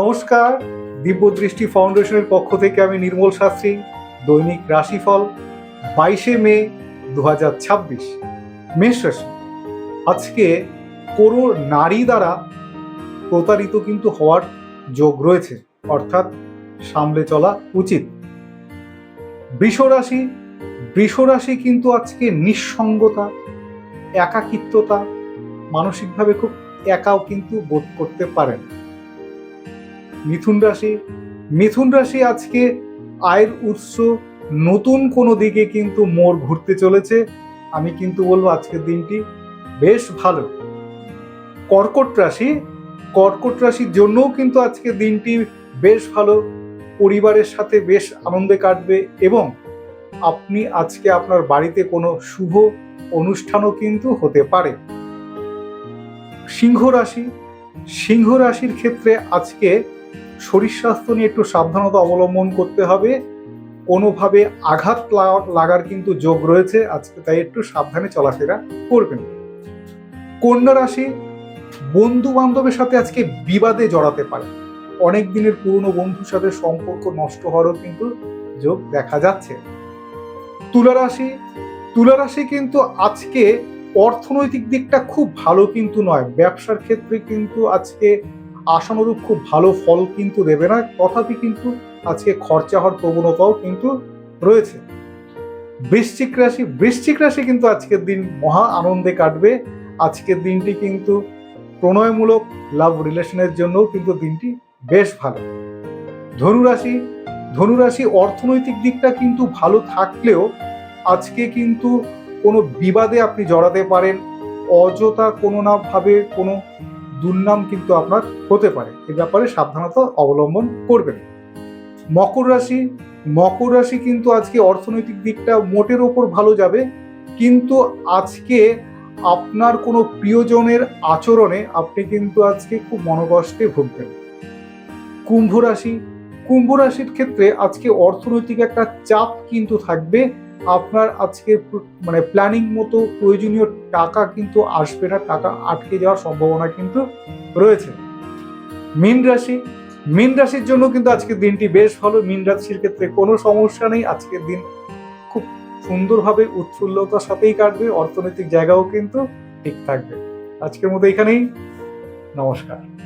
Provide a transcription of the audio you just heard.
নমস্কার, দিব্যদৃষ্টি ফাউন্ডেশনের পক্ষ থেকে আমি নির্মল শাস্ত্রী। দৈনিক রাশিফল 22শে মে 2026। মেষ রাশি। আজকে কোনো নারী দ্বারা প্রতারিত কিন্তু হওয়ার যোগ রয়েছে, অর্থাৎ সামলে চলা উচিত। বৃষ রাশি। বৃষ রাশি কিন্তু আজকে নিঃসঙ্গতা, একাকিত্বতা, মানসিকভাবে খুব একাও কিন্তু বোধ করতে পারেন। মিথুন রাশি। মিথুন রাশি আজকে আয়ের উৎস নতুন কোনো দিকে কিন্তু মোড় ঘুরতে চলেছে। আমি কিন্তু বলবো আজকের দিনটি বেশ ভালো। কর্কট রাশি। কর্কট রাশির জন্যও কিন্তু আজকের দিনটি বেশ ভালো। পরিবারের সাথে বেশ আনন্দে কাটবে এবং আপনি আজকে আপনার বাড়িতে কোনো শুভ অনুষ্ঠানও কিন্তু হতে পারে। সিংহ রাশি। সিংহ রাশির ক্ষেত্রে আজকে শরীর স্বাস্থ্য নিয়ে একটু সাবধানতা অবলম্বন করতে হবে। কোনোভাবে আঘাত লাগার কিন্তু যোগ রয়েছে আজকে, তাই একটু সাবধানে চলাফেরা করবেন। কন্যা রাশি। বন্ধু বান্ধবের সাথে আজকে বিবাদে জড়াতে পারে। অনেক দিনের পুরনো বন্ধুর সাথে সম্পর্ক নষ্ট হওয়ারও কিন্তু যোগ দেখা যাচ্ছে। তুলা রাশি। তুলা রাশি কিন্তু আজকে অর্থনৈতিক দিকটা খুব ভালো কিন্তু নয়। ব্যবসার ক্ষেত্রে কিন্তু আজকে আশানুরূপ খুব ভালো ফল কিন্তু দেবে না, তথাপি কিন্তু আজকে খরচা হওয়ার প্রবণতাও কিন্তু রয়েছে। বৃশ্চিক রাশি। বৃশ্চিক রাশি কিন্তু আজকের দিন মহা আনন্দে কাটবে। আজকের দিনটি কিন্তু প্রণয়মূলক লাভ রিলেশনের জন্যও কিন্তু দিনটি বেশ ভালো। ধনুরাশি। ধনুরাশি অর্থনৈতিক দিকটা কিন্তু ভালো থাকলেও আজকে কিন্তু কোনো বিবাদে আপনি জড়াতে পারেন। অযথা কোনো না ভাবে কোনো দুর্নাম কিন্তু আপনার হতে পারে, এ ব্যাপারে সাবধানতা অবলম্বন করবেন। মকর রাশি। মকর রাশি কিন্তু আজকে অর্থনৈতিক দিকটা মোটের ওপর ভালো যাবে, কিন্তু আজকে আপনার কোনো প্রিয়জনের আচরণে আপনি কিন্তু আজকে খুব মনোকষ্টে ভুগবেন। কুম্ভ রাশি। কুম্ভ রাশির ক্ষেত্রে আজকে অর্থনৈতিক একটা চাপ কিন্তু থাকবে। আপনার আজকে প্ল্যানিং মতো প্রয়োজনীয় টাকা কিন্তু আসবে না, টাকা আটকে যাওয়ার সম্ভাবনা কিন্তু রয়েছে। মীন রাশি। মীন রাশির জন্য কিন্তু আজকের দিনটি বেশ ভালো। মীন রাশির ক্ষেত্রে কোনো সমস্যা নেই, আজকের দিন খুব সুন্দরভাবে উৎফুল্লতার সাথেই কাটবে। অর্থনৈতিক জায়গাও কিন্তু ঠিক থাকবে। আজকের মতো এখানেই। নমস্কার।